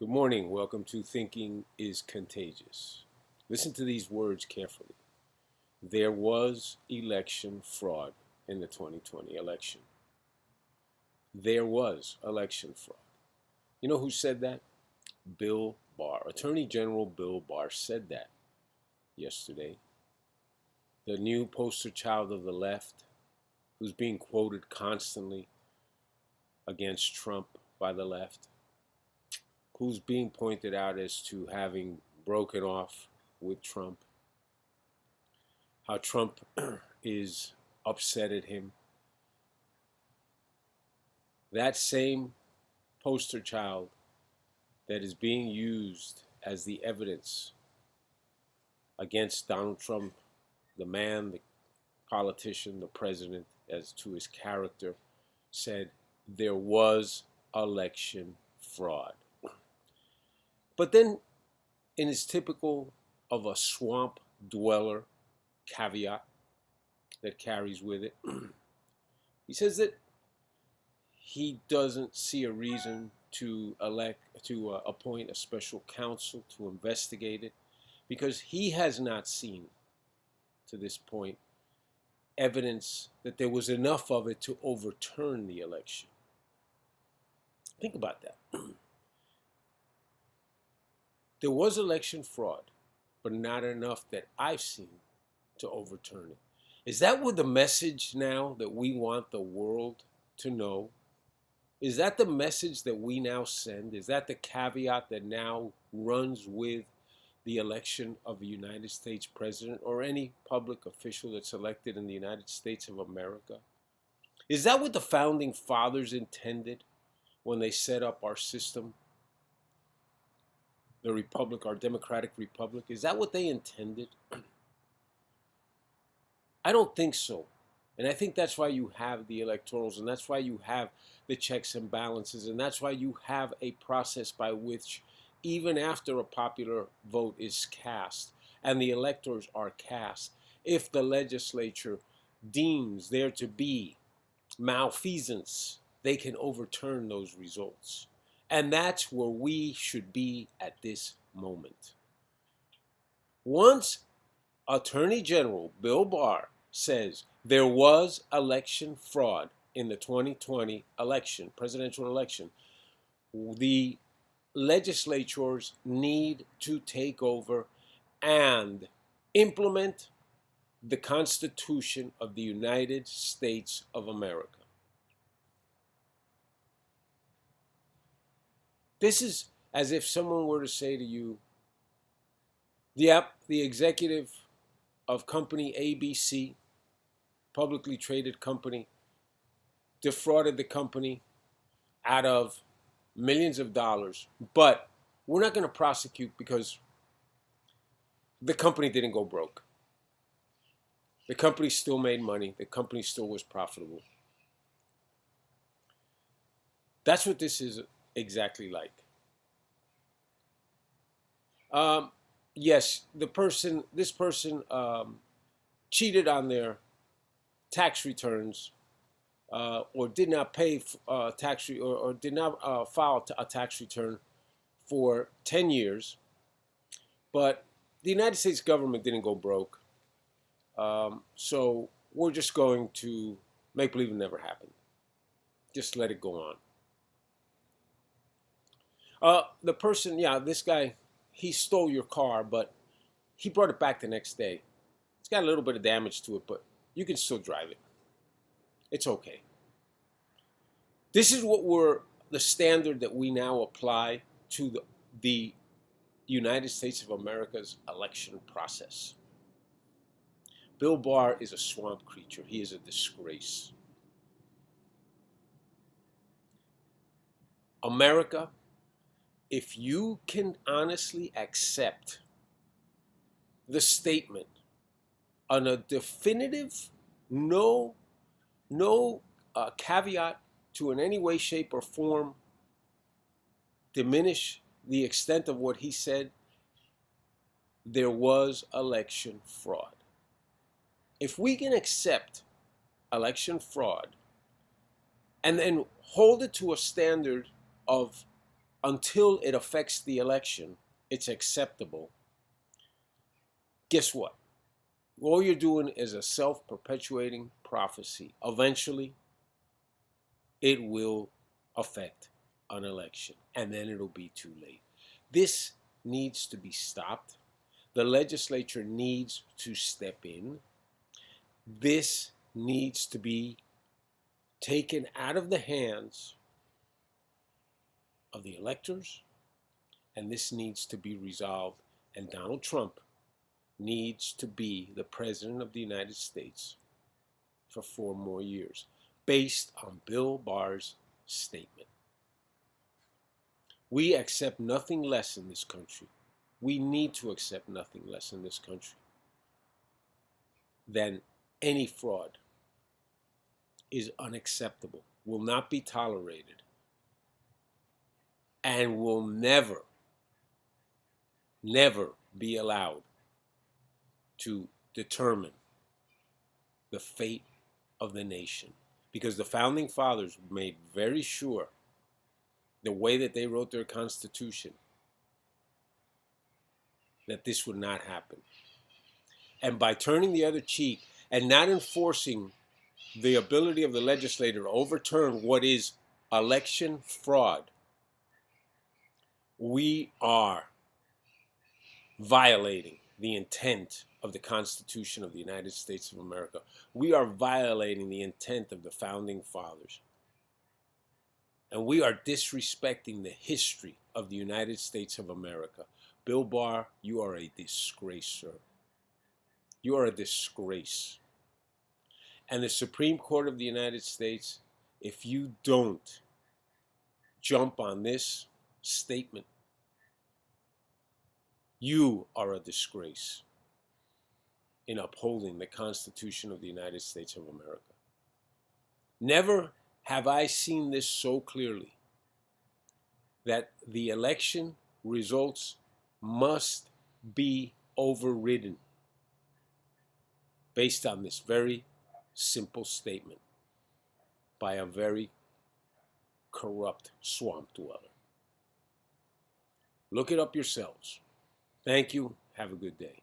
Good morning. Welcome to Thinking is Contagious. Listen to these words carefully. There was election fraud in the 2020 election. There was election fraud. You know who said that? Bill Barr. Attorney General Bill Barr said that yesterday. The new poster child of the left, who's being quoted constantly against Trump by the left, who's being pointed out as to having broken off with Trump, how Trump is upset at him. That same poster child that is being used as the evidence against Donald Trump, the man, the politician, the president, as to his character, said there was election fraud. But then, in his typical of a swamp dweller caveat that carries with it, he says that he doesn't see a reason to appoint a special counsel to investigate it because he has not seen to this point evidence that there was enough of it to overturn the election. Think about that. There was election fraud, but not enough that I've seen to overturn it. Is that what the message now that we want the world to know? Is that the message that we now send? Is that the caveat that now runs with the election of a United States president or any public official that's elected in the United States of America? Is that what the founding fathers intended when they set up our system? The republic, our democratic republic, is that what they intended? I don't think so. And I think that's why you have the electorals, and that's why you have the checks and balances, and that's why you have a process by which, even after a popular vote is cast and the electors are cast, if the legislature deems there to be malfeasance, they can overturn those results. And that's where we should be at this moment. Once Attorney General Bill Barr says there was election fraud in the 2020 election, presidential election, the legislatures need to take over and implement the Constitution of the United States of America. This is as if someone were to say to you, yep, the executive of company ABC, publicly traded company, defrauded the company out of millions of dollars, but we're not going to prosecute because the company didn't go broke. The company still made money. The company still was profitable. That's what this is exactly like. Yes, this person cheated on their tax returns or did not pay or did not file a tax return for 10 years, but the United States government didn't go broke. So we're just going to make believe it never happened. Just let it go on. The person, this guy, he stole your car, but he brought it back the next day. It's got a little bit of damage to it, but you can still drive it. It's okay. This is the standard that we now apply to the United States of America's election process. Bill Barr is a swamp creature. He is a disgrace. America, if you can honestly accept the statement on a definitive, no caveat to in any way, shape, or form diminish the extent of what he said, there was election fraud. If we can accept election fraud and then hold it to a standard of until it affects the election, it's acceptable. Guess what? All you're doing is a self-perpetuating prophecy. Eventually, it will affect an election, and then it'll be too late. This needs to be stopped. The legislature needs to step in. This needs to be taken out of the hands of the electors, and this needs to be resolved. And Donald Trump needs to be the President of the United States for 4 more years, based on Bill Barr's statement. We accept nothing less in this country. We need to accept nothing less in this country than any fraud is unacceptable, will not be tolerated, and will never, never be allowed to determine the fate of the nation. Because the Founding Fathers made very sure, the way that they wrote their Constitution, that this would not happen. And by turning the other cheek and not enforcing the ability of the legislator to overturn what is election fraud, we are violating the intent of the Constitution of the United States of America. We are violating the intent of the Founding Fathers. And we are disrespecting the history of the United States of America. Bill Barr, you are a disgrace, sir. You are a disgrace. And the Supreme Court of the United States, if you don't jump on this statement, you are a disgrace in upholding the Constitution of the United States of America. Never have I seen this so clearly, that the election results must be overridden based on this very simple statement by a very corrupt swamp dweller. Look it up yourselves. Thank you. Have a good day.